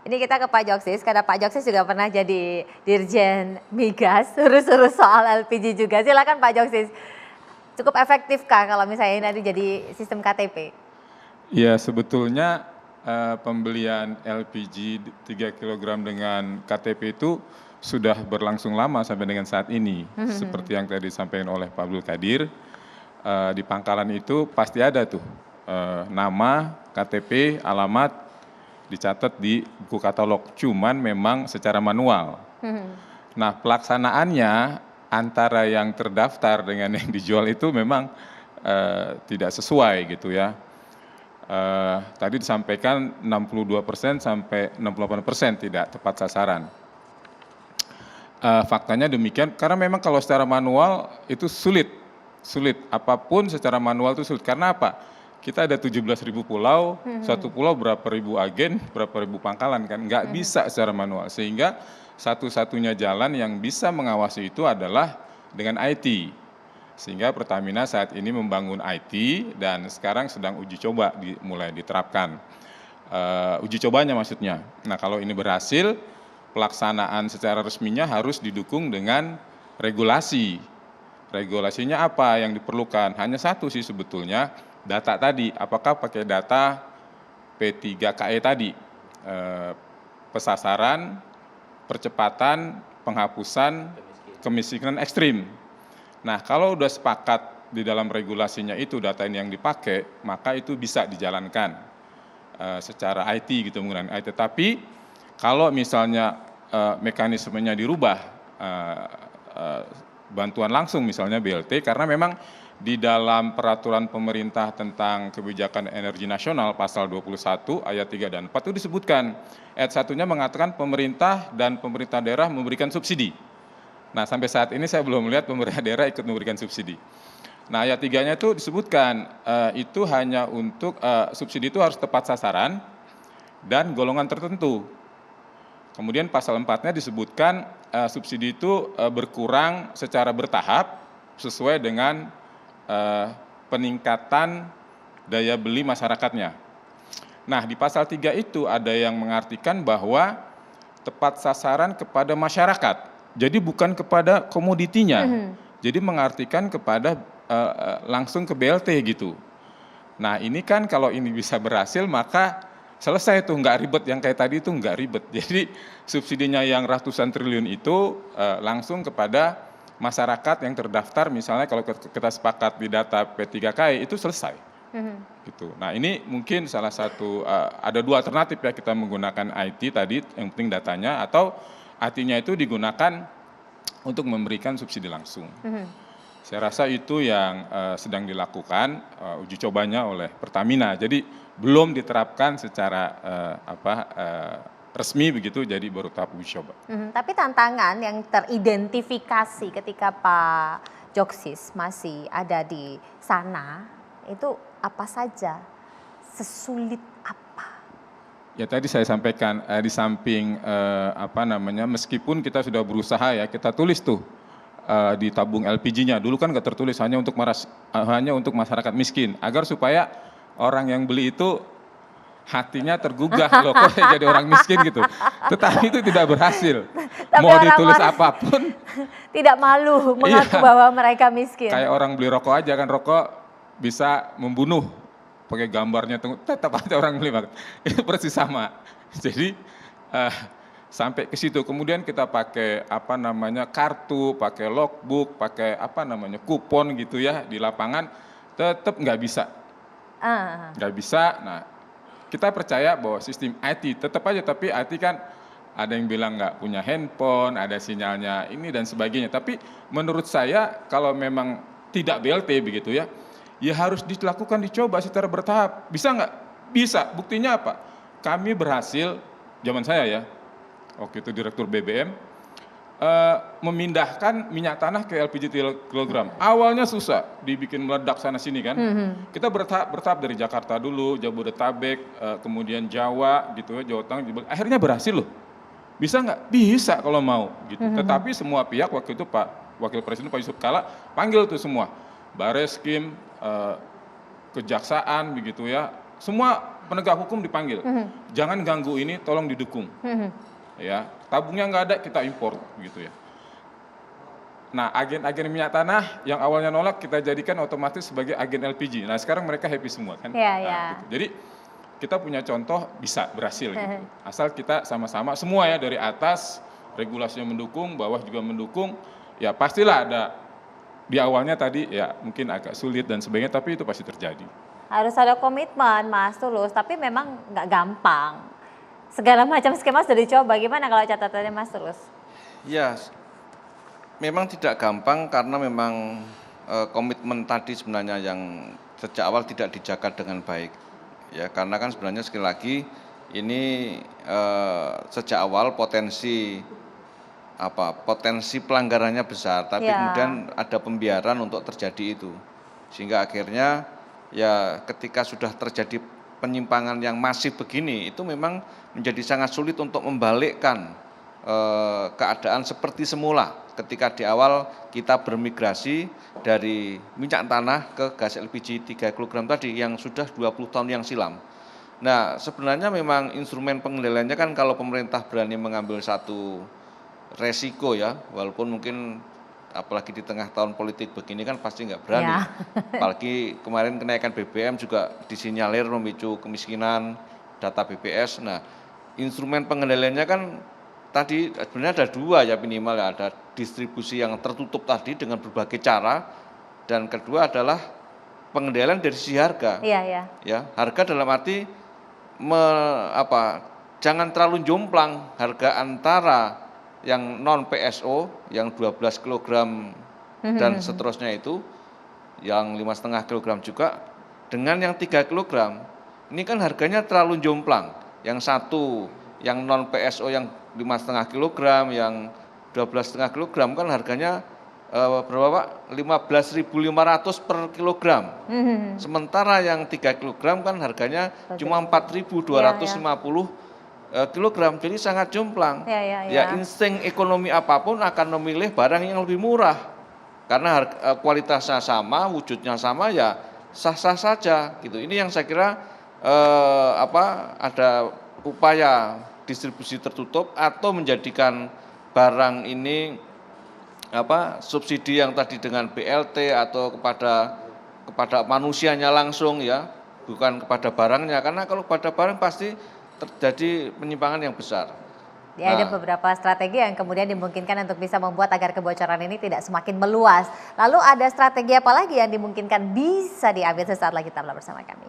Ini kita ke Pak Joksis, karena Pak Joksis juga pernah jadi Dirjen Migas, urus-urus soal LPG juga. Silakan Pak Joksis. Cukup efektifkah kalau misalnya nanti jadi sistem KTP? Ya sebetulnya pembelian LPG 3 kg dengan KTP itu sudah berlangsung lama sampai dengan saat ini. Seperti yang tadi disampaikan oleh Pak Abdul Qadir, di pangkalan itu pasti ada tuh nama, KTP, alamat, dicatat di buku katalog, cuman memang secara manual. Nah pelaksanaannya antara yang terdaftar dengan yang dijual itu memang tidak sesuai gitu ya. Tadi disampaikan 62% sampai 68% tidak tepat sasaran. Faktanya demikian karena memang kalau secara manual itu sulit, apapun secara manual itu sulit. Karena apa? Kita ada 17.000 pulau, satu pulau berapa ribu agen, berapa ribu pangkalan kan, nggak bisa secara manual. Sehingga satu-satunya jalan yang bisa mengawasi itu adalah dengan IT. Sehingga Pertamina saat ini membangun IT dan sekarang sedang uji coba mulai diterapkan. Uji cobanya maksudnya. Nah kalau ini berhasil, pelaksanaan secara resminya harus didukung dengan regulasi. Regulasinya apa yang diperlukan? Hanya satu sih sebetulnya, data tadi. Apakah pakai data P3KE tadi? Pesasaran, percepatan, penghapusan, kemiskinan ekstrim. Nah kalau udah sepakat di dalam regulasinya itu data ini yang dipakai, maka itu bisa dijalankan secara IT gitu menggunakan IT. Tapi kalau misalnya mekanismenya dirubah, bantuan langsung misalnya BLT, karena memang di dalam peraturan pemerintah tentang kebijakan energi nasional pasal 21 ayat 3 dan 4 itu disebutkan, ayat 1-nya mengatakan pemerintah dan pemerintah daerah memberikan subsidi. Nah sampai saat ini saya belum melihat pemerintah daerah ikut memberikan subsidi. Nah ayat 3-nya itu disebutkan itu hanya untuk subsidi itu harus tepat sasaran dan golongan tertentu. Kemudian pasal 4-nya disebutkan subsidi itu berkurang secara bertahap sesuai dengan peningkatan daya beli masyarakatnya. Nah di pasal 3 itu ada yang mengartikan bahwa tepat sasaran kepada masyarakat. Jadi bukan kepada komoditinya. Jadi mengartikan kepada langsung ke BLT gitu. Nah ini kan kalau ini bisa berhasil maka selesai tuh, nggak ribet, yang kayak tadi itu nggak ribet. Jadi subsidinya yang ratusan triliun itu langsung kepada masyarakat yang terdaftar, misalnya kalau kita sepakat di data P3KE itu selesai. Gitu. Nah ini mungkin salah satu, ada dua alternatif ya, kita menggunakan IT tadi, yang penting datanya, atau IT-nya itu digunakan untuk memberikan subsidi langsung. Saya rasa itu yang sedang dilakukan uji cobanya oleh Pertamina. Jadi belum diterapkan secara resmi begitu, jadi baru tahap uji coba. Tapi tantangan yang teridentifikasi ketika Pak Joksis masih ada di sana itu apa saja? Sesulit apa? Ya tadi saya sampaikan di samping meskipun kita sudah berusaha ya, kita tulis tuh di tabung LPG-nya. Dulu kan nggak tertulis, hanya untuk masyarakat miskin, agar supaya orang yang beli itu hatinya tergugah loh, kok jadi orang miskin gitu. Tetapi itu tidak berhasil. Tapi mau ditulis apapun tidak malu mengaku bahwa mereka miskin. Kayak orang beli rokok aja kan, rokok bisa membunuh, pakai gambarnya tetap aja orang beli. Itu persis sama. Jadi sampai ke situ. Kemudian kita pakai kartu, pakai logbook, pakai kupon gitu ya di lapangan, tetap nggak bisa. Nggak bisa. Nah kita percaya bahwa sistem IT tetap aja, tapi IT kan ada yang bilang nggak punya handphone, ada sinyalnya ini dan sebagainya. Tapi menurut saya kalau memang tidak BLT begitu ya, ya harus dilakukan, dicoba secara bertahap. Bisa nggak? Bisa. Buktinya apa? Kami berhasil, zaman saya ya, waktu itu Direktur BBM, memindahkan minyak tanah ke LPG 3 kg. Awalnya susah, dibikin meledak sana sini kan. Kita bertahap dari Jakarta dulu, Jabodetabek, kemudian Jawa gitu ya, Jawa Tengah. Akhirnya berhasil loh. Bisa nggak? Bisa kalau mau gitu. Tetapi semua pihak waktu itu Pak Wakil Presiden Pak Yusuf Kalla panggil tuh semua, Bareskrim, Kejaksaan begitu ya, semua penegak hukum dipanggil. Jangan ganggu ini, tolong didukung. Ya, tabungnya nggak ada, kita impor gitu ya. Nah, agen-agen minyak tanah yang awalnya nolak kita jadikan otomatis sebagai agen LPG. Nah, sekarang mereka happy semua kan. Iya, Nah, iya. gitu. Jadi kita punya contoh bisa berhasil gitu. Asal kita sama-sama semua ya dari atas regulasinya mendukung, bawah juga mendukung. Ya pastilah ada di awalnya tadi ya mungkin agak sulit dan sebagainya, tapi itu pasti terjadi. Harus ada komitmen Mas Tulus, tapi memang nggak gampang. Segala macam skema sudah dicoba, gimana kalau catatannya Mas Tulus? Ya, memang tidak gampang karena memang komitmen tadi sebenarnya yang sejak awal tidak dijaga dengan baik. Ya, karena kan sebenarnya sekali lagi ini sejak awal potensi pelanggarannya besar, tapi Ya. kemudian ada pembiaran untuk terjadi itu. Sehingga akhirnya ya ketika sudah terjadi penyimpangan yang masif begini, itu memang menjadi sangat sulit untuk membalikkan keadaan seperti semula ketika di awal kita bermigrasi dari minyak tanah ke gas LPG 3 kg tadi yang sudah 20 tahun yang silam. Nah, sebenarnya memang instrumen pengendaliannya kan kalau pemerintah berani mengambil satu resiko ya, walaupun mungkin apalagi di tengah tahun politik begini kan pasti nggak berani. Ya. Apalagi kemarin kenaikan BBM juga disinyalir memicu kemiskinan, data BPS. Nah, instrumen pengendaliannya kan tadi sebenarnya ada dua ya minimal ya, ada distribusi yang tertutup tadi dengan berbagai cara, dan kedua adalah pengendalian dari sisi harga. Iya, iya. Ya, harga dalam arti jangan terlalu jomplang harga antara yang non PSO yang 12 kg dan seterusnya itu, yang 5,5 kg juga dengan yang 3 kg. Ini kan harganya terlalu jomplang. Yang satu yang non PSO yang 5,5 kg, yang 12,5 kg kan harganya berapa Pak? 15.500 per kilogram. Sementara yang 3 kg kan harganya cuma 4.250 kilogram, jadi sangat jomplang. Ya, insting ekonomi apapun akan memilih barang yang lebih murah. Karena kualitasnya sama, wujudnya sama, ya sah-sah saja gitu. Ini yang saya kira ada upaya distribusi tertutup atau menjadikan barang ini subsidi yang tadi dengan BLT atau kepada manusianya langsung ya, bukan kepada barangnya. Karena kalau kepada barang pasti terjadi penyimpangan yang besar. Ya, ada beberapa strategi yang kemudian dimungkinkan untuk bisa membuat agar kebocoran ini tidak semakin meluas. Lalu ada strategi apa lagi yang dimungkinkan bisa diambil sesaat lagi, tetaplah bersama kami.